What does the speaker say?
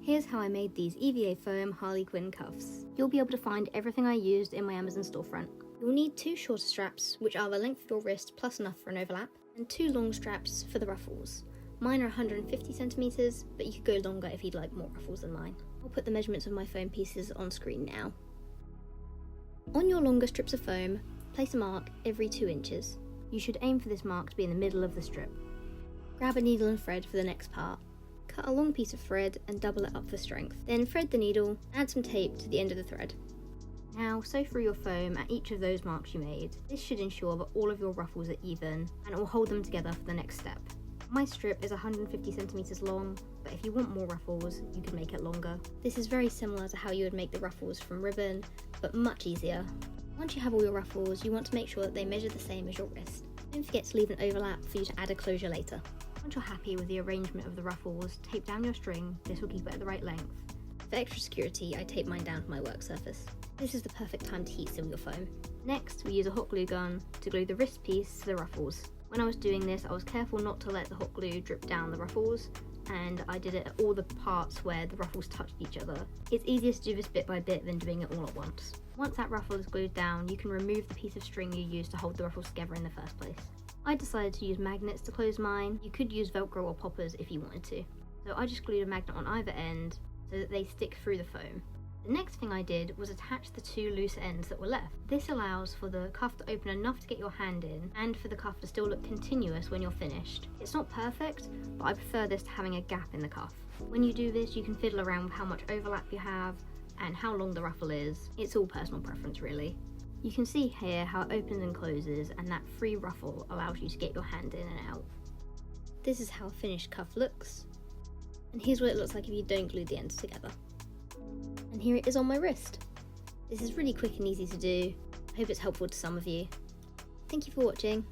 Here's how I made these EVA foam Harley Quinn cuffs. You'll be able to find everything I used in my Amazon storefront. You'll need 2 shorter straps, which are the length of your wrist plus enough for an overlap, and 2 long straps for the ruffles. Mine are 150 centimeters, but you could go longer if you'd like more ruffles than mine. I'll put the measurements of my foam pieces on screen now. On your longer strips of foam, place a mark every 2 inches. You should aim for this mark to be in the middle of the strip. Grab a needle and thread for the next part. Cut a long piece of thread and double it up for strength. Then thread the needle, add some tape to the end of the thread. Now sew through your foam at each of those marks you made. This should ensure that all of your ruffles are even, and it will hold them together for the next step. My strip is 150 centimeters long, but if you want more ruffles, you can make it longer. This is very similar to how you would make the ruffles from ribbon, but much easier. Once you have all your ruffles, you want to make sure that they measure the same as your wrist. Don't forget to leave an overlap for you to add a closure later. Once you're happy with the arrangement of the ruffles, tape down your string. This will keep it at the right length. For extra security, I tape mine down to my work surface. This is the perfect time to heat seal your foam. Next, we use a hot glue gun to glue the wrist piece to the ruffles. When I was doing this, I was careful not to let the hot glue drip down the ruffles, and I did it at all the parts where the ruffles touched each other. It's easier to do this bit by bit than doing it all at once. Once that ruffle is glued down, you can remove the piece of string you used to hold the ruffles together in the first place. I decided to use magnets to close mine. You could use Velcro or poppers if you wanted to. So I just glued a magnet on either end so that they stick through the foam. The next thing I did was attach the 2 loose ends that were left. This allows for the cuff to open enough to get your hand in, and for the cuff to still look continuous when you're finished. It's not perfect, but I prefer this to having a gap in the cuff. When you do this, you can fiddle around with how much overlap you have and how long the ruffle is. It's all personal preference really. You can see here how it opens and closes, and that free ruffle allows you to get your hand in and out. This is how a finished cuff looks, and here's what it looks like if you don't glue the ends together. And here it is on my wrist. This is really quick and easy to do. I hope it's helpful to some of you. Thank you for watching.